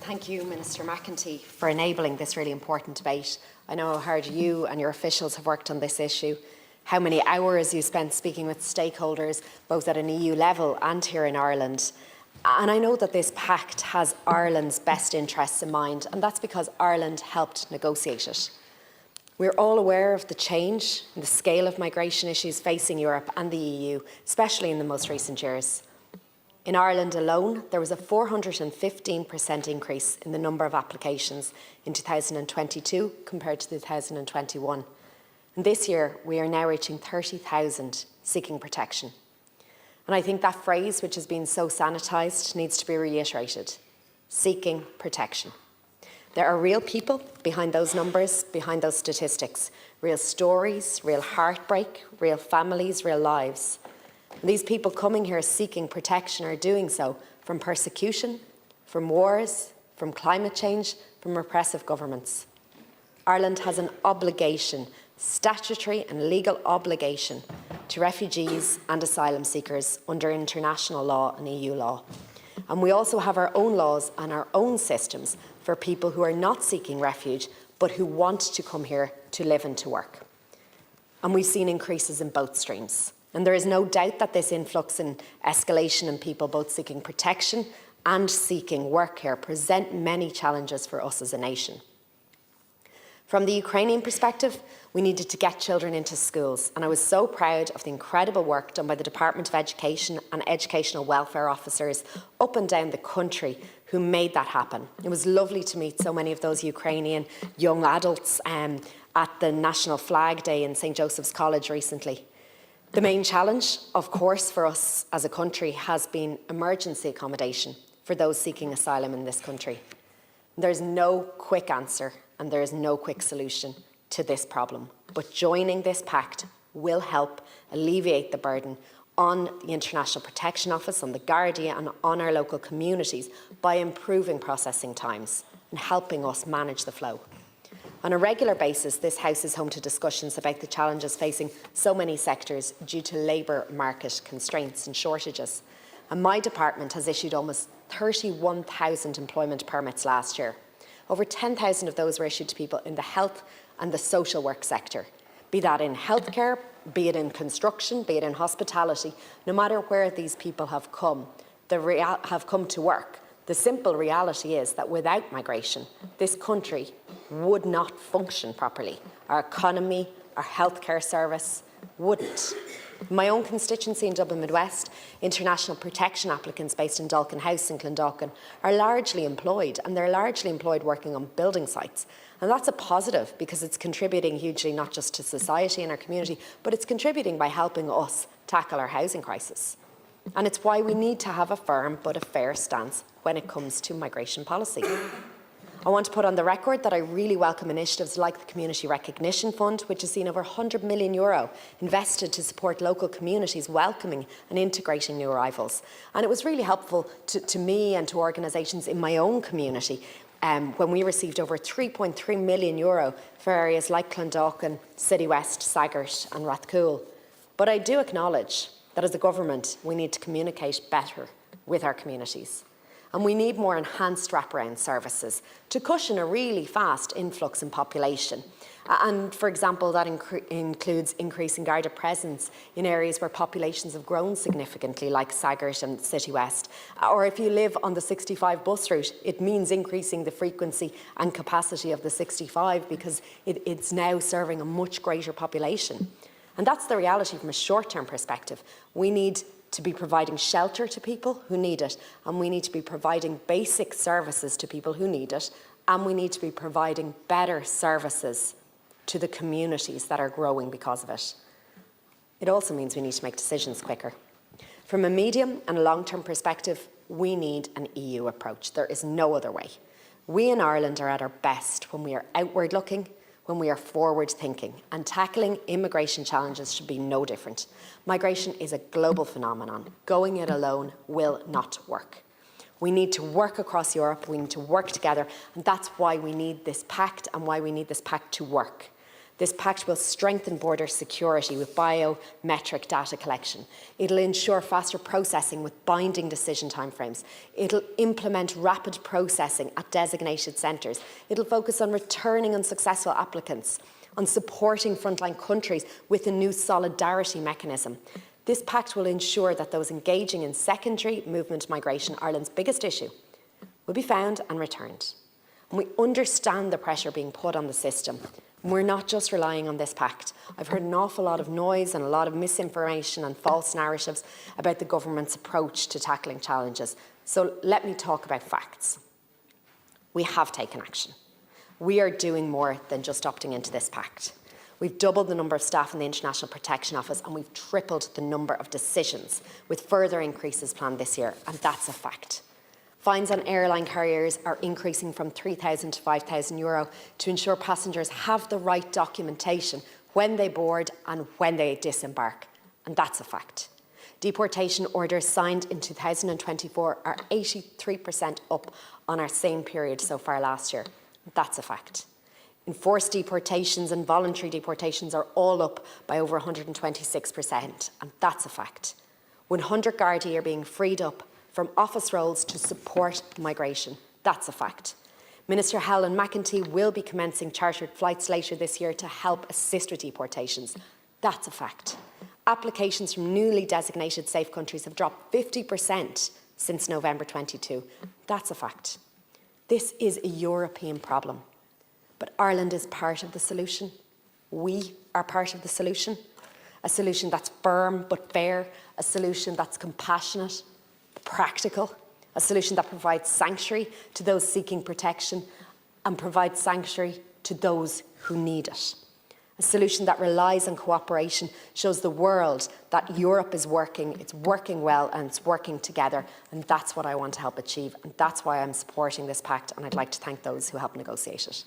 thank you, Minister McEntee, for enabling this really important debate. I know how hard you and your officials have worked on this issue, how many hours you spent speaking with stakeholders, both at an EU level and here in Ireland. And I know that this pact has Ireland's best interests in mind, and that's because Ireland helped negotiate it. We're all aware of the change in the scale of migration issues facing Europe and the EU, especially in the most recent years. In Ireland alone, there was a 415% increase in the number of applications in 2022 compared to 2021. And this year, we are now reaching 30,000 seeking protection. And I think that phrase, which has been so sanitised, needs to be reiterated: seeking protection. There are real people behind those numbers, behind those statistics, real stories, real heartbreak, real families, real lives. And these people coming here seeking protection are doing so from persecution, from wars, from climate change, from repressive governments. Ireland has an obligation, statutory and legal obligation, to refugees and asylum seekers under international law and EU law. And we also have our own laws and our own systems for people who are not seeking refuge, but who want to come here to live and to work. And we've seen increases in both streams. And there is no doubt that this influx and escalation in people both seeking protection and seeking work here present many challenges for us as a nation. From the Ukrainian perspective, we needed to get children into schools, and I was so proud of the incredible work done by the Department of Education and educational welfare officers up and down the country who made that happen. It was lovely to meet so many of those Ukrainian young adults at the National Flag Day in St. Joseph's College recently. The main challenge, of course, for us as a country has been emergency accommodation for those seeking asylum in this country. There's no quick answer and there is no quick solution to this problem, but joining this pact will help alleviate the burden on the International Protection Office, on the Gardaí and on our local communities by improving processing times and helping us manage the flow. On a regular basis, this House is home to discussions about the challenges facing so many sectors due to labour market constraints and shortages. And my department has issued almost 31,000 employment permits last year. Over 10,000 of those were issued to people in the health and the social work sector, be that in healthcare, be it in construction, be it in hospitality. No matter where these people have come to work, the simple reality is that without migration, this country would not function properly. Our economy, our healthcare service wouldn't. In my own constituency in Dublin Midwest, international protection applicants based in Dalkin House in Clondalkin are largely employed, and they're largely employed working on building sites. And that's a positive because it's contributing hugely not just to society and our community, but it's contributing by helping us tackle our housing crisis. And it's why we need to have a firm but a fair stance when it comes to migration policy. I want to put on the record that I really welcome initiatives like the Community Recognition Fund, which has seen over €100 million invested to support local communities welcoming and integrating new arrivals. And it was really helpful to me and to organisations in my own community when we received over €3.3 million for areas like Clondalkin, City West, Saggart and Rathcoole. But I do acknowledge that as a government, we need to communicate better with our communities. And we need more enhanced wraparound services to cushion a really fast influx in population. And for example, that includes increasing Garda presence in areas where populations have grown significantly, like Saggart and City West. Or if you live on the 65 bus route, it means increasing the frequency and capacity of the 65 because it's now serving a much greater population. And that's the reality from a short-term perspective. We need to be providing shelter to people who need it, and we need to be providing basic services to people who need it, and we need to be providing better services to the communities that are growing because of it. It also means we need to make decisions quicker. From a medium and long-term perspective, we need an EU approach. There is no other way. We in Ireland are at our best when we are outward-looking, when we are forward-thinking, and tackling immigration challenges should be no different. Migration is a global phenomenon. Going it alone will not work. We need to work across Europe, we need to work together, and that's why we need this pact and why we need this pact to work. This pact will strengthen border security with biometric data collection. It'll ensure faster processing with binding decision timeframes. It'll implement rapid processing at designated centres. It'll focus on returning unsuccessful applicants, on supporting frontline countries with a new solidarity mechanism. This pact will ensure that those engaging in secondary movement migration, Ireland's biggest issue, will be found and returned. And we understand the pressure being put on the system. We're not just relying on this pact. I've heard an awful lot of noise and a lot of misinformation and false narratives about the government's approach to tackling challenges. So let me talk about facts. We have taken action. We are doing more than just opting into this pact. We've doubled the number of staff in the International Protection Office and we've tripled the number of decisions, with further increases planned this year, and that's a fact. Fines on airline carriers are increasing from €3,000 to €5,000 to ensure passengers have the right documentation when they board and when they disembark, and that's a fact. Deportation orders signed in 2024 are 83% up on our same period so far last year. That's a fact. Enforced deportations and voluntary deportations are all up by over 126%, and that's a fact. 100 Gardaí are being freed up from office roles to support migration. That's a fact. Minister Helen McEntee will be commencing chartered flights later this year to help assist with deportations. That's a fact. Applications from newly designated safe countries have dropped 50% since November 22. That's a fact. This is a European problem, but Ireland is part of the solution. We are part of the solution. A solution that's firm but fair, a solution that's compassionate, practical, a solution that provides sanctuary to those seeking protection and provides sanctuary to those who need it. A solution that relies on cooperation, shows the world that Europe is working, it's working well and it's working together, and that's what I want to help achieve, and that's why I'm supporting this pact, and I'd like to thank those who helped negotiate it.